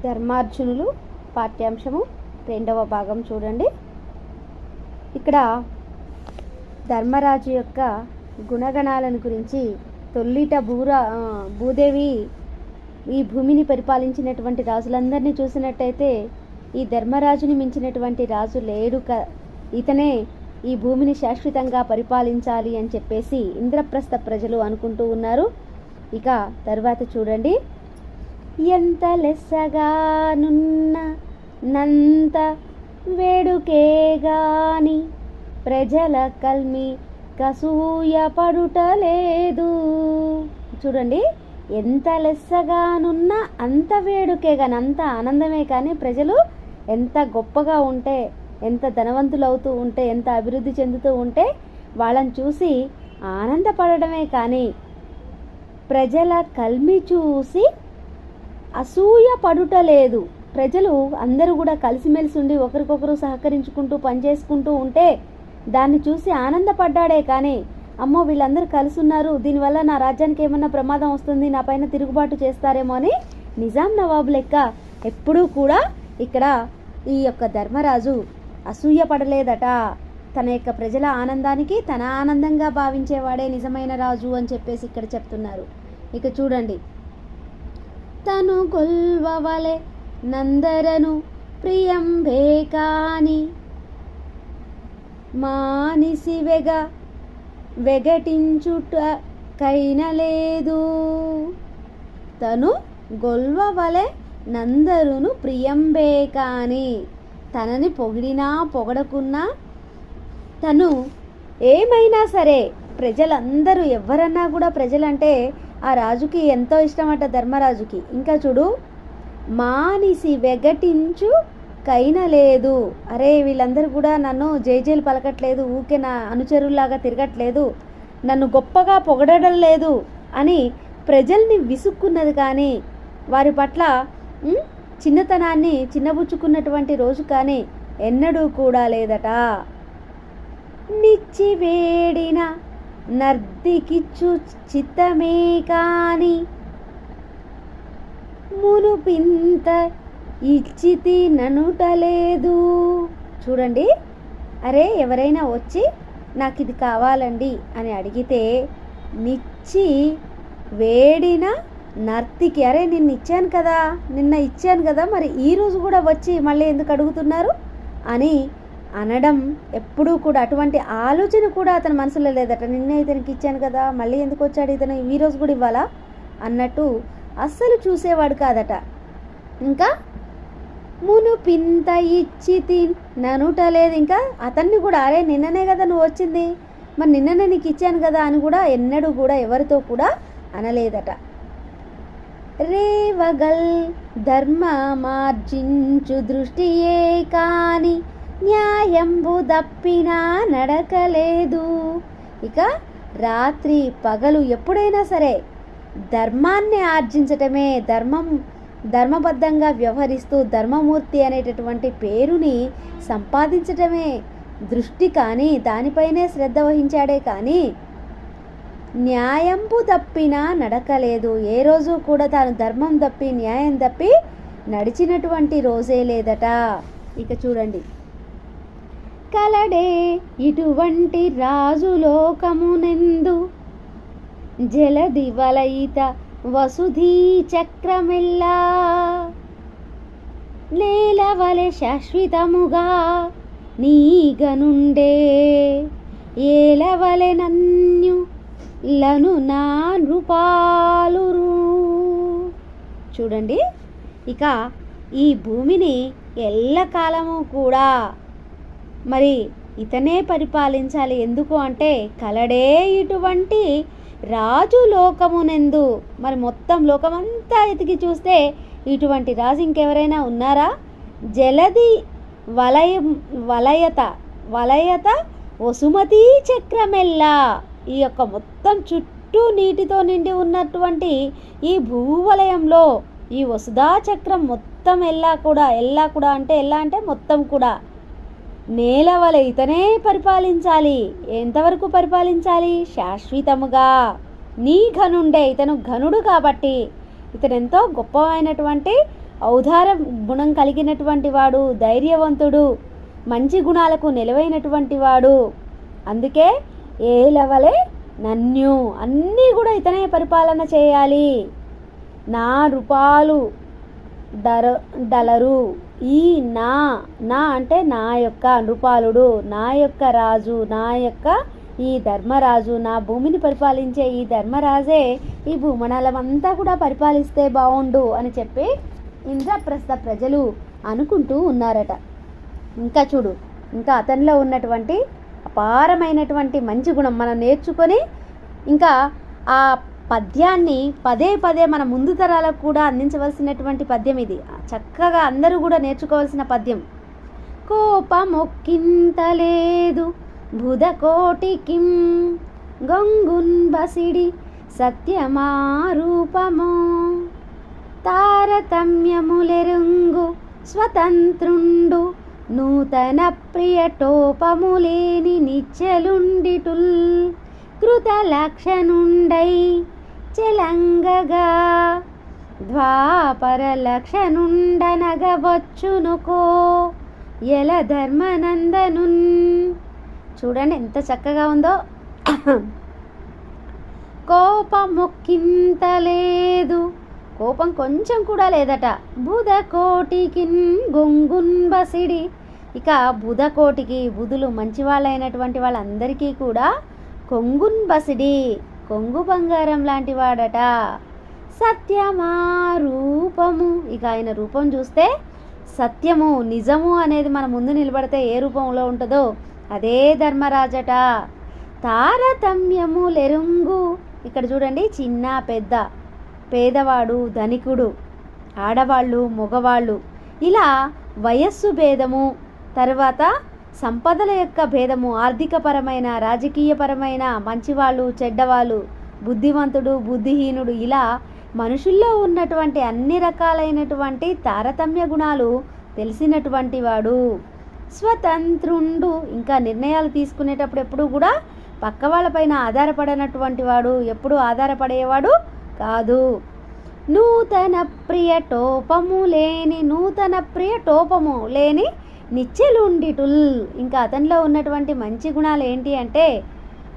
ధర్మార్జునులు పాఠ్యాంశము 2వ భాగం చూడండి. ఇక్కడ ధర్మరాజు యొక్క గుణగణాలను గురించి తొల్లిట భూదేవి ఈ భూమిని పరిపాలించినటువంటి రాజులందరినీ చూసినట్టయితే ఈ ధర్మరాజుని మించినటువంటి రాజు లేడు, ఇతనే ఈ భూమిని శాశ్వతంగా పరిపాలించాలి అని చెప్పేసి ఇంద్రప్రస్థ ప్రజలు అనుకుంటూ ఉన్నారు. ఇక తర్వాత చూడండి, ఎంత లెస్సగానున్న నంత వేడుకేగాని ప్రజల కల్మి కసూయ పడుటలేదు. చూడండి, ఎంత లెస్సగానున్న అంత వేడుకే కానీ, అంత ఆనందమే కానీ ప్రజలు ఎంత గొప్పగా ఉంటే, ఎంత ధనవంతులు అవుతూ ఉంటే, ఎంత అభివృద్ధి చెందుతూ ఉంటే వాళ్ళని చూసి ఆనందపడడమే కానీ ప్రజల కల్మి చూసి అసూయ పడుటలేదు. ప్రజలు అందరూ కూడా కలిసిమెలిసి ఉండి ఒకరికొకరు సహకరించుకుంటూ పనిచేసుకుంటూ ఉంటే దాన్ని చూసి ఆనందపడ్డాడే కానీ అమ్మో వీళ్ళందరూ కలిసి ఉన్నారు, దీనివల్ల నా రాజ్యానికి ఏమన్నా ప్రమాదం వస్తుంది, నా పైన తిరుగుబాటు చేస్తారేమో అని నిజాం నవాబు లెక్క ఎప్పుడూ కూడా ఇక్కడ ఈ యొక్క ధర్మరాజు అసూయ పడలేదట. తన యొక్క ప్రజల ఆనందానికి తన ఆనందంగా భావించేవాడే నిజమైన రాజు అని చెప్పేసి ఇక్కడ చెప్తున్నారు. ఇక చూడండి, తను గొల్వవలె నందరను ప్రియం భేకాని మానిసి వెగటించుట కైనలేదు. తను గొల్వవలె నందరును ప్రియంబే కాని, తనని పొగిడినా పొగడకున్నా తను ఏమైనా సరే ప్రజలందరూ ఎవరన్నా కూడా ప్రజలంటే ఆ రాజుకి ఎంతో ఇష్టమట, ధర్మరాజుకి. ఇంకా చూడు, మానిసి వెగటించు కైనలేదు. అరే వీళ్ళందరూ కూడా నన్ను జైజేలు పలకట్లేదు, ఊకే నా అనుచరుల్లాగా తిరగట్లేదు, నన్ను గొప్పగా పొగడడం లేదు అని ప్రజల్ని విసుక్కున్నది కానీ వారి పట్ల చిన్నతనాన్ని చిన్నబుచ్చుకున్నటువంటి రోజు కానీ ఎన్నడూ కూడా లేదట. నిచ్చి వేడిన నర్దికిచ్చు చిత్తమే కాని మునుపింత ఇచ్చితి ననుటలేదు. చూడండి, అరే ఎవరైనా వచ్చి నాకు ఇది కావాలండి అని అడిగితే నిచ్చి వేడిన నర్తికి, అరే నిన్న ఇచ్చాను కదా మరి ఈరోజు కూడా వచ్చి మళ్ళీ ఎందుకు అడుగుతున్నారు అని అనడం ఎప్పుడూ కూడా, అటువంటి ఆలోచన కూడా అతని మనసులో లేదట. నిన్నే ఇతనికి ఇచ్చాను కదా, మళ్ళీ ఎందుకు వచ్చాడు ఇతను, ఈరోజు కూడా ఇవ్వాలా అన్నట్టు అస్సలు చూసేవాడు కాదట. ఇంకా మునుపింత ఇచ్చి ననుటలేదు. ఇంకా అతన్ని కూడా, అరే నిన్ననే కదా నువ్వు వచ్చింది, మరి నిన్ననే నీకు ఇచ్చాను కదా అని కూడా ఎన్నడూ కూడా ఎవరితో కూడా అనలేదట. రేవగల్ ధర్మ మార్జించు దృష్టియే కాని న్యాయంబు దప్పినా నడకలేదు. ఇక రాత్రి పగలు ఎప్పుడైనా సరే ధర్మాన్ని ఆర్జించటమే, ధర్మబద్ధంగా వ్యవహరిస్తూ ధర్మమూర్తి అనేటటువంటి పేరుని సంపాదించటమే దృష్టి కానీ దానిపైనే శ్రద్ధ వహించాడే కానీ న్యాయంపు తప్పినా నడకలేదు. ఏ రోజు కూడా తాను ధర్మం తప్పి న్యాయం తప్పి నడిచినటువంటి రోజే లేదట. ఇక చూడండి, కలడే ఇటువంటి రాజులోకమునెందు జలది వలయిత వసుధీ చక్రమెల్లా నేలవలె శాశ్వతముగా నీగనుండే ఏలవలె నన్యు లను నా నృపాలురు. చూడండి, ఇక ఈ భూమిని ఎల్లకాలము కూడా మరి ఇతనే పరిపాలించాలి. ఎందుకు అంటే కలడే ఇటువంటి రాజు లోకమునందు, మరి మొత్తం లోకమంతా ఎతికి చూస్తే ఇటువంటి రాజు ఇంకెవరైనా ఉన్నారా? జలది వలయత వసుమతీ చక్రమెల్లా, ఈ యొక్క మొత్తం చుట్టూ నీటితో నిండి ఉన్నటువంటి ఈ భూవలయంలో ఈ వసుధా చక్రం మొత్తం ఎల్లా కూడా అంటే ఎలా అంటే మొత్తం కూడా నేలవలె ఇతనే పరిపాలించాలి. ఎంతవరకు పరిపాలించాలి? శాశ్వతముగా. నీ ఘనుండే, ఇతను ఘనుడు కాబట్టి ఇతను ఎంతో గొప్ప అయినటువంటి ఔదార గుణం కలిగినటువంటి వాడు, ధైర్యవంతుడు, మంచి గుణాలకు నిలవైనటువంటి వాడు. అందుకే ఏలవలే నన్యు, అన్నీ కూడా ఇతనే పరిపాలన చేయాలి. నా రూపాలు డలరు. ఈ నా అంటే నా యొక్క నృపాలుడు, నా యొక్క రాజు, నా యొక్క ఈ ధర్మరాజు, నా భూమిని పరిపాలించే ఈ ధర్మరాజే ఈ భూమండలం అంతా కూడా పరిపాలిస్తే బాగుండు అని చెప్పి ఇంద్రప్రస్థ ప్రజలు అనుకుంటూ ఉన్నారట. ఇంకా చూడు, ఇంకా అతనిలో ఉన్నటువంటి అపారమైనటువంటి మంచి గుణం మనం నేర్చుకొని ఇంకా ఆ పద్యాన్ని పదే పదే మన ముందు తరాలకు కూడా అందించవలసినటువంటి పద్యం ఇది. చక్కగా అందరూ కూడా నేర్చుకోవాల్సిన పద్యం. కోపమొక్కింతలేదు బుధకోటికిం గొంగున్ బసిడి సత్యమారూపమో తారతమ్యములెరుంగు స్వతంత్రుండు నూతన ప్రియటోపములేని నిచ్చలుండిటుల్ కృత లక్షణుండై చెలంగగా ద్వాపర లక్షణుండనగవచ్చునుకో ఎల ధర్మనందనున్. చూడండి ఎంత చక్కగా ఉందో. కోపమొక్కింతలేదు, కోపం కొంచెం కూడా లేదట. బుధకోటికి గొంగున్ బసిడి, ఇక బుధకోటికి బుధులు మంచివాళ్ళైనటువంటి వాళ్ళందరికీ కూడా కొంగున్ బసిడి, కొంగు బంగారం లాంటి వాడట. సత్యమా రూపము, ఇక ఆయన రూపం చూస్తే సత్యము నిజము అనేది మన ముందు నిలబడితే ఏ రూపంలో ఉంటుందో అదే ధర్మరాజట. తారతమ్యము లెరుంగు, ఇక్కడ చూడండి చిన్న పెద్ద, పేదవాడు ధనికుడు, ఆడవాళ్ళు మగవాళ్ళు, ఇలా వయస్సు భేదము, తర్వాత సంపదల యొక్క భేదము, ఆర్థికపరమైన రాజకీయపరమైన మంచివాళ్ళు చెడ్డవాళ్ళు, బుద్ధివంతుడు బుద్ధిహీనుడు, ఇలా మనుషుల్లో ఉన్నటువంటి అన్ని రకాలైనటువంటి తారతమ్య గుణాలు తెలిసినటువంటి వాడు. స్వతంత్రుండు, ఇంకా నిర్ణయాలు తీసుకునేటప్పుడు ఎప్పుడు కూడా పక్క వాళ్ళపైన ఆధారపడనటువంటి వాడు, ఎప్పుడు ఆధారపడేవాడు కాదు. నూతన ప్రియటోపము లేని నిచ్చెలుండిటుల్, ఇంకా అతనిలో ఉన్నటువంటి మంచి గుణాలు ఏంటి అంటే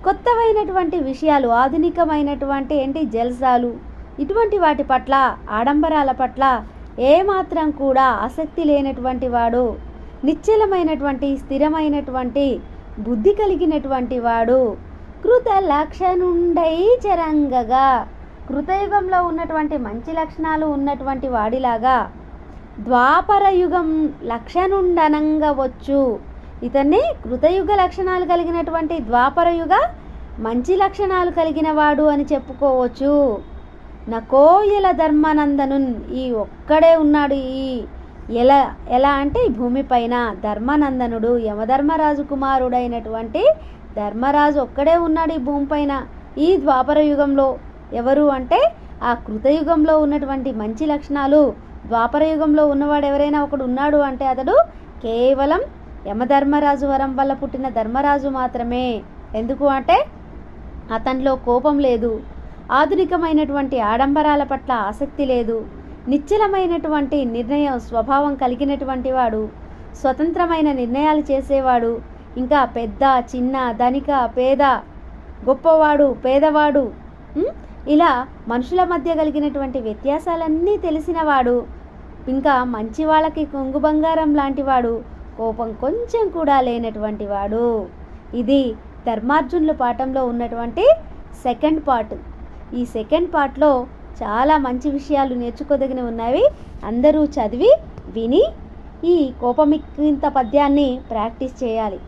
కొత్తవైనటువంటి విషయాలు, ఆధునికమైనటువంటి జల్సాలు, ఇటువంటి వాటి పట్ల, ఆడంబరాల పట్ల ఏమాత్రం కూడా ఆసక్తి లేనటువంటి వాడు. నిశ్చలమైనటువంటి స్థిరమైనటువంటి బుద్ధి కలిగినటువంటి వాడు. కృత లక్షణుండై చరంగగా, కృతయుగంలో ఉన్నటువంటి మంచి లక్షణాలు ఉన్నటువంటి వాడిలాగా ద్వాపర యుగం లక్షణుండనంగవచ్చు. ఇతన్ని కృతయుగ లక్షణాలు కలిగినటువంటి ద్వాపర యుగ మంచి లక్షణాలు కలిగిన వాడు అని చెప్పుకోవచ్చు. నకోయల ధర్మానందనున్, ఈ ఒక్కడే ఉన్నాడు. ఈ ఎలా అంటే ఈ భూమిపైన ధర్మానందనుడు, యమధర్మరాజు కుమారుడైనటువంటి ధర్మరాజు ఒక్కడే ఉన్నాడు ఈ భూమిపైన ఈ ద్వాపర యుగంలో. ఎవరు అంటే ఆ కృతయుగంలో ఉన్నటువంటి మంచి లక్షణాలు ద్వాపర యుగంలో ఉన్నవాడు ఎవరైనా ఒకడు ఉన్నాడు అంటే అతడు కేవలం యమధర్మరాజు వరం వల్ల పుట్టిన ధర్మరాజు మాత్రమే. ఎందుకు అంటే అతనిలో కోపం లేదు, ఆధునికమైనటువంటి ఆడంబరాల పట్ల ఆసక్తి లేదు, నిశ్చలమైనటువంటి నిర్ణయ స్వభావం కలిగినటువంటి వాడు, స్వతంత్రమైన నిర్ణయాలు చేసేవాడు, ఇంకా పెద్ద చిన్న ధనిక పేద, గొప్పవాడు పేదవాడు, ఇలా మనుషుల మధ్య కలిగినటువంటి వ్యత్యాసాలన్నీ తెలిసినవాడు, ఇంకా మంచి వాళ్ళకి కొంగు బంగారం లాంటివాడు, కోపం కొంచెం కూడా లేనటువంటి వాడు. ఇది ధర్మార్జునుల పాఠంలో ఉన్నటువంటి సెకండ్ పార్ట్. ఈ సెకండ్ పార్ట్లో చాలా మంచి విషయాలు నేర్చుకోదగినవి ఉన్నవి. అందరూ చదివి విని ఈ కోపమిక్కింత పద్యాన్ని ప్రాక్టీస్ చేయాలి.